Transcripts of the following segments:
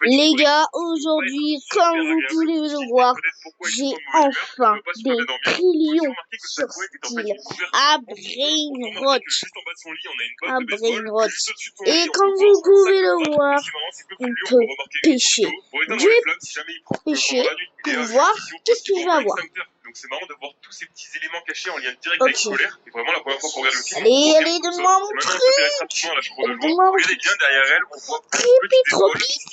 Les gars, aujourd'hui, comme vous pouvez le voir, j'ai enfin des trillions sur Steel à Brainrot. Et comme vous pouvez le voir, on peut pêcher. Je vais pêcher pour voir qu'est-ce que je vais avoir. Donc c'est marrant de voir tous ces petits éléments cachés en lien direct avec scolaire. C'est vraiment la première fois qu'on regarde le film. Allez, donne-moi mon truc. Regardez bien derrière elle, on voit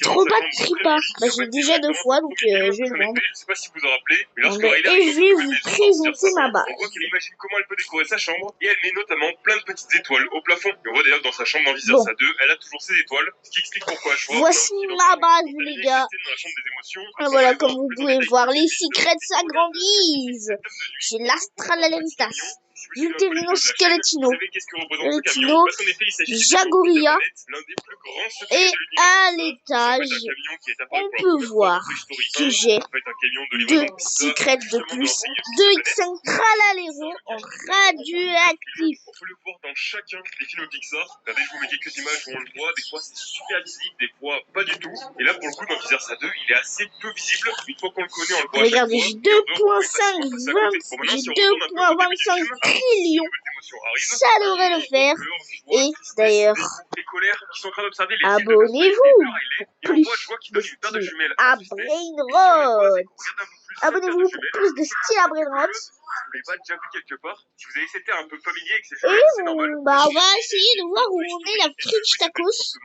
trop pas de tripa. Bah, j'ai déjà 2 fois, donc je vais le vendre. Je sais pas si vous vous rappelez, mais lorsque Et je vais vous présenter ma base. on voit qu'elle imagine comment elle peut décorer sa chambre et elle met notamment plein de petites étoiles au plafond. Et on voit d'ailleurs dans sa chambre dans Vice Versa 2, elle a toujours ses étoiles, ce qui explique pourquoi je vois. Voici ma base, les gars. Et voilà, comme vous pouvez voir, les secrets s'agrandissent. J'ai l'Astral Aleritas, l'Uterino Skeletino, Skeletino, Jagoria. Et à l'étage, on peut voir que j'ai 2 secrets de plus, 2X5 Tralaléro en radioactif. On peut le voir dans chacun des films Pixar. Regardez, je vous mets quelques images où on le voit. Des fois, c'est super visible, des fois, pas du tout. Et là, pour le coup, dans Vice Versa 2, il est assez peu visible. Une fois qu'on le connaît, on le voit. Regardez, j'ai 2,25 trillions. Ça devrait le faire. Et d'ailleurs, abonnez-vous pour plus de style à Brainrot. Abonnez-vous pour plus de style à Brainrot. Vous l'avez pas déjà vu quelque part? Si vous avez cet air un peu familier avec ces Et cheveux, c'est normal. bah, on va essayer de voir où on est la French Tacos.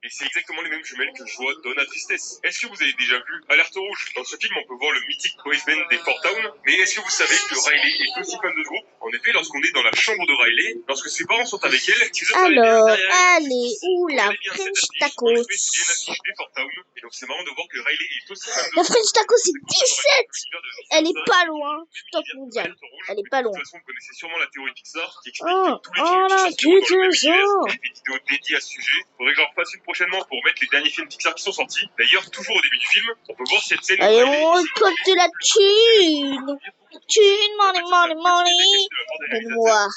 Et c'est exactement les mêmes jumelles que Joie donne à Tristesse. Est-ce que vous avez déjà vu Alerte Rouge? Dans ce film, on peut voir le mythique boys band des Fort Town. Mais est-ce que vous savez que Riley est aussi fan de ce groupe? En effet, lorsqu'on est dans la chambre de Riley, lorsque ses parents sont avec elle, si vous êtes alors, allez, où la French Tacos? Et donc c'est marrant de voir que Riley est aussi fan de la French Tacos, c'est 17. Elle est pas loin, top mondial. Elle est pas loin. De toute façon, vous connaissez sûrement la théorie Pixar qui explique Oh, tous les films là, qui sortent dans le même ça. univers. Il y a des vidéos dédiées à ce sujet. Il faudrait que j'en refasse une prochainement pour mettre les derniers films Pixar qui sont sortis. D'ailleurs, toujours au début du film, on peut voir cette scène. Allez, on récolte de la thune. Thune, money. Donne-moi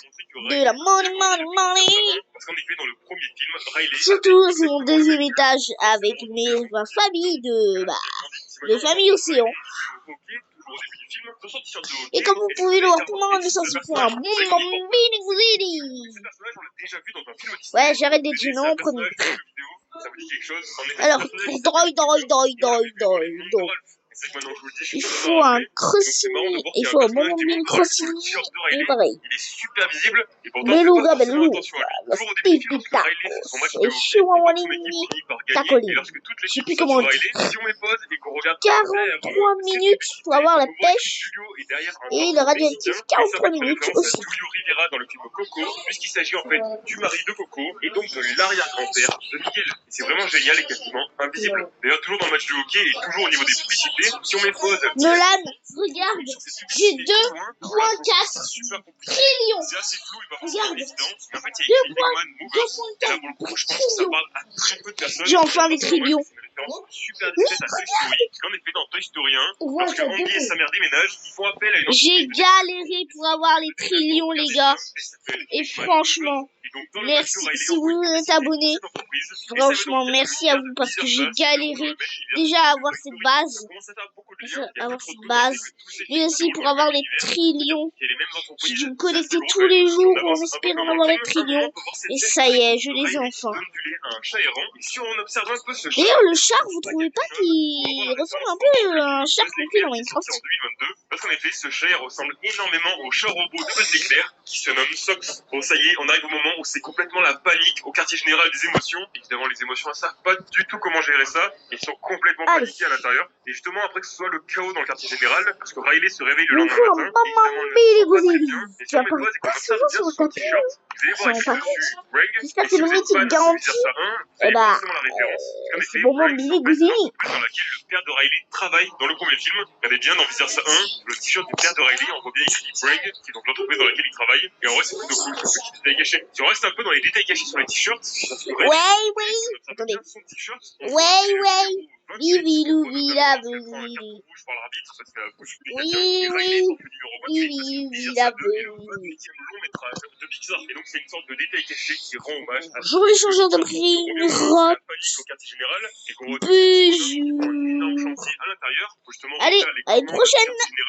de la money. Parce qu'en effet, dans le premier film, Riley. Surtout, c'est mon 2e étage avec ma famille de famille Océan. Et comme vous pouvez le voir, tout le monde est censé faire un bon mini. Ouais, j'arrête d'être gênant en premier. Alors, il faut un crossing, il faut un bon mini crossing, et pareil. Il est super visible, et pourtant, Beluga, toujours pipita, et chihuahuanini, tacoli. Je sais plus comment on dit. 43 minutes pour avoir la pêche, et le radioactif, 43 minutes aussi. Julio Rivera dans le film Coco, puisqu'il s'agit en fait du mari de Coco, et donc de l'arrière-grand-père de Miguel. C'est vraiment génial et quasiment invisible. D'ailleurs, toujours dans le match de hockey, et toujours au niveau des publicités, si on met pause... Nolan, regarde, j'ai 2,4 trillions. C'est assez flou et pas Regarde, évident. Mais en fait, il y a écrit Big Man Movers. Et là, pour le coup, je pense que ça parle à très peu de personnes. J'ai enfin des trillions. Super discrète à Toy Story. En effet, dans Toy Story 1, lorsque Andy et sa mère déménagent, ils font appel à une... J'ai galéré pour avoir les trillions, les gars. Et franchement, merci si vous êtes abonnés. Franchement, merci à vous parce que j'ai galéré déjà à avoir cette base. Mais aussi pour avoir les trillions. J'ai dû me connecter tous les jours en espérant avoir les trillions. Et ça y est, je les ai enfin. D'ailleurs, le char, vous trouvez pas qu'il ressemble un peu à un char qu'on fait dans Minecraft? Parce qu'en effet, ce chat ressemble énormément au chat robot de Buzz l'éclair qui se nomme Sox. Bon, ça y est, on arrive au moment où c'est complètement la panique au quartier général des émotions. Évidemment, les émotions, elles savent pas du tout comment gérer ça. Ils sont complètement paniqués à l'intérieur. Et justement, après que ce soit le chaos dans le quartier général, parce que Riley se réveille le lendemain matin. Tu apparais pas souvent sur le tapis. J'espère que le mythique garantie. Eh bah, c'est bon, mon Billy Gouzini. Dans laquelle le père de Riley travaille dans le premier film. Regardez bien dans Vice Versa 1, le t-shirt du père de Riley, on voit bien écrit Bragg, qui est donc l'entreprise dans laquelle il travaille. Et en vrai, c'est plutôt cool, ce petit détail caché. Si on reste un peu dans les détails cachés sur les t-shirts, ouais. Attendez. Ouais. Vivi, louvi, la rouge par l'arbitre parce qu'elle a bougé les oui, et oui. Riley porte le numéro 28 parce Vivi, que louvi, Peter la Sable est le 28e long métrage de Pixar. Et donc c'est une sorte de détail caché qui rend hommage à J'aurais changé de prix une robe. la panique au quartier général et qu'on retrouve un énorme chantier à l'intérieur pour justement Allez, refaire les à une commandes du prochaine. quartier général.